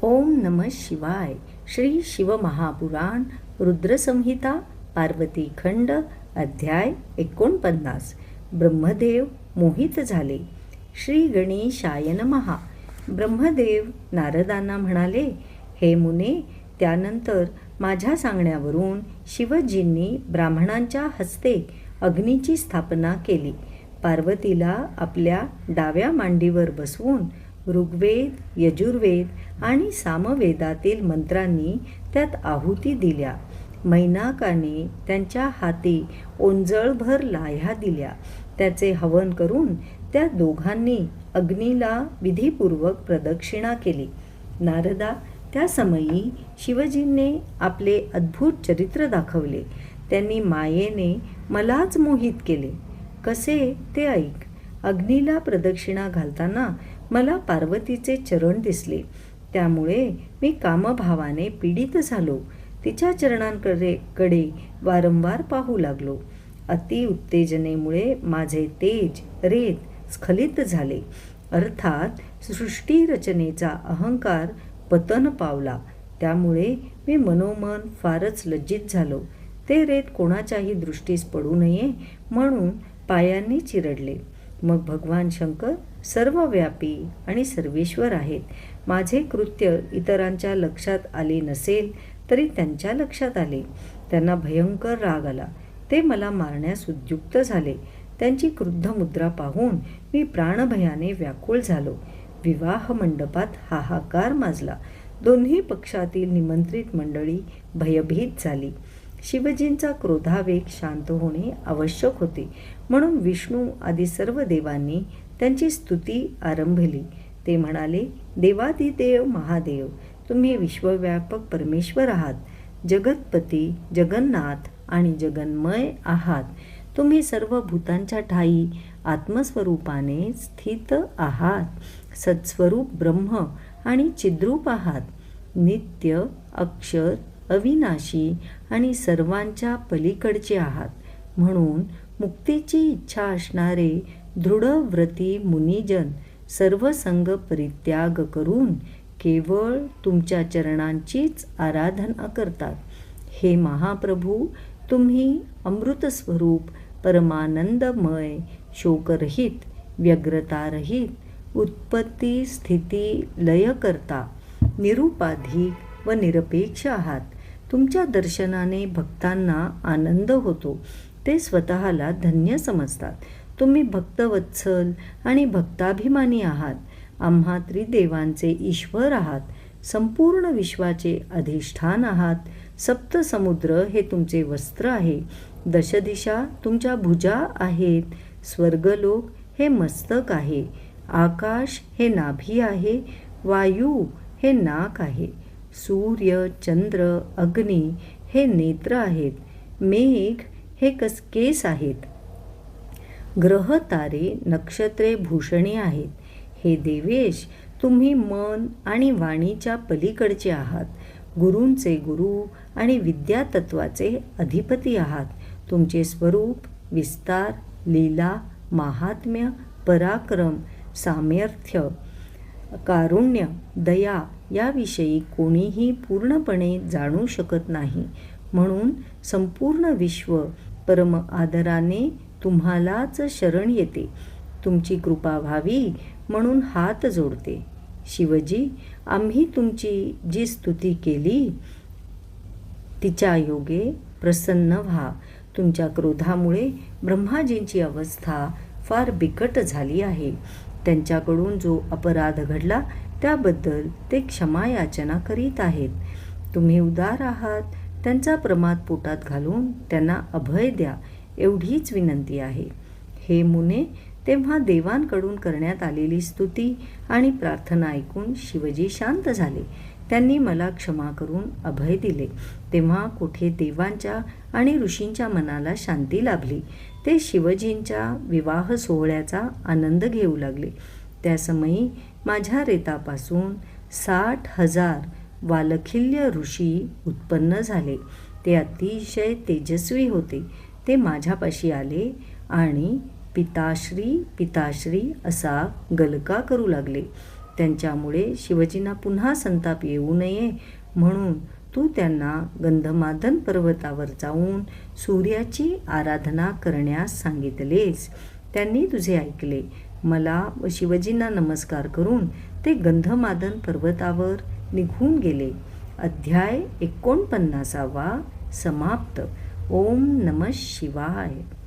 ओम नमः शिवाय. श्री शिवमहापुराण रुद्रसंहिता पार्वती खंड अध्याय 49. ब्रह्मदेव मोहित झाले. श्री गणेशाय नमः. ब्रह्मदेव नारदांना म्हणाले, हे मुने, त्यानंतर माझ्या सांगण्यावरून शिवजींनी ब्राह्मणांच्या हस्ते अग्नीची स्थापना केली. पार्वतीला आपल्या डाव्या मांडीवर बसवून ऋग्वेद, यजुर्वेद आणि सामवेदातील मंत्रांनी त्यात आहुती दिल्या. मैनाकाने त्यांच्या हाती ओंजळभर लाह्या दिल्या. त्याचे हवन करून त्या दोघांनी अग्नीला विधीपूर्वक प्रदक्षिणा केली. नारदा, त्या समयी शिवजींनी आपले अद्भुत चरित्र दाखवले. त्यांनी मायेने मलाच मोहित केले. कसे ते ऐक. अग्नीला प्रदक्षिणा घालताना मला पार्वतीचे चरण दिसले. त्यामुळे मी कामभावाने पीडित झालो. तिच्या चरणांकडे वारंवार पाहू लागलो. अति उत्तेजनेमुळे माझे तेज रेत स्खलित झाले. अर्थात सृष्टीरचनेचा अहंकार पतन पावला. त्यामुळे मी मनोमन फारच लज्जित झालो. ते रेत कोणाच्याही दृष्टीस पडू नये म्हणून पायांनी चिरडले. मग भगवान शंकर सर्वव्यापी आणि सर्वेश्वर आहेत. माझे कृत्य इतरांच्या लक्षात आले नसेल तरी त्यांच्या लक्षात आले. त्यांना भयंकर राग आला. ते मला मारण्यास उद्युक्त झाले. त्यांची क्रुद्ध मुद्रा पाहून मी प्राणभयाने व्याकुळ झालो. विवाह मंडपात हाहाकार माजला. दोन्ही पक्षातील निमंत्रित मंडळी भयभीत झाली. शिवजींचा क्रोधावेग शांत होणे आवश्यक होते म्हणून विष्णू आदी सर्व देवांनी त्यांची स्तुती आरंभली. ते म्हणाले, देवादिदेव महादेव, तुम्ही विश्वव्यापक परमेश्वर आहात. जगतपती, जगन्नाथ आणि जगन्मय आहात. तुम्ही सर्व भूतांच्या ठायी आत्मस्वरूपाने स्थित आहात. सत्स्वरूप ब्रह्म आणि चिद्रूप आहात. नित्य, अक्षर, अविनाशी आणि सर्वांच्या पलीकडचे आहात. म्हणून मुक्तीची इच्छा असणारे दृढव्रती मुनिजन सर्व संग परित्याग करून केवळ तुमच्या चरणांचीच आराधना करतात. हे महाप्रभू, तुम्ही अमृतस्वरूप, परमानंदमय, शोकरहित, व्यग्रतारहित, उत्पत्ती स्थिती लय करता, निरुपाधिक व निरपेक्ष आहात. तुमच्या दर्शनाने भक्तांना आनंद होतो. ते स्वतःला धन्य समजतात. तुम्ही भक्तवत्सल आणि भक्ताभिमानी आहात. आम्हा त्रिदेवांचे ईश्वर आहात. संपूर्ण विश्वाचे अधिष्ठान आहात. सप्तसमुद्र हे तुमचे वस्त्र आहे. दशदिशा तुमच्या भुजा आहेत. स्वर्गलोक हे मस्तक आहे. आकाश हे नाभी आहे. वायू हे नाक आहे. सूर्य, चंद्र, अग्नी हे नेत्र आहेत. मेघ हे केस आहेत. ग्रह, तारे, नक्षत्रे भूषणे आहेत. हे देवेश, तुम्ही मन आणि वाणीच्या पलीकडचे आहात. गुरूंचे गुरु आणि विद्यातत्वाचे अधिपती आहात. तुमचे स्वरूप, विस्तार, लीला, माहात्म्य, पराक्रम, सामर्थ्य, कारुण्य, दया याविषयी कोणीही पूर्णपणे जाणू शकत नाही. म्हणून संपूर्ण विश्व परम आदराने तुम्हालाच शरण येते. तुमची कृपा व्हावी म्हणून हात जोडते. शिवजी, आम्ही तुमची जी स्तुती केली तिच्या योगे प्रसन्न व्हा. तुमच्या क्रोधामुळे ब्रह्माजींची अवस्था फार बिकट झाली आहे. त्यांच्याकडून जो अपराध घडला त्याबद्दल ते क्षमा याचना करीत आहेत. तुम्ही उदार आहात. त्यांचा प्रमाद पोटात घालून त्यांना अभय द्या, एवढीच विनंती आहे. हे मुने, तेव्हा देवांकडून करण्यात आलेली स्तुती आणि प्रार्थना ऐकून शिवजी शांत झाले. त्यांनी मला क्षमा करून अभय दिले. तेव्हा कोठे देवांच्या आणि ऋषींच्या मनाला शांती लाभली. ते शिवजींच्या विवाह सोहळ्याचा आनंद घेऊ लागले. त्या समयी माझ्या रेतापासून 60,000 वालखिल्य ऋषी उत्पन्न झाले. ते अतिशय तेजस्वी होते. ते माझ्यापाशी आले आणि पिताश्री पिताश्री असा गलका करू लागले. त्यांच्यामुळे शिवजींना पुन्हा संताप येऊ नये म्हणून तू त्यांना गंधमादन पर्वतावर जाऊन सूर्याची आराधना करण्यास सांगितलेस. त्यांनी तुझे ऐकले. मला व शिवजींना नमस्कार करून ते गंधमादन पर्वतावर निघून गेले. अध्याय 49 समाप्त. ओम नमः शिवाय.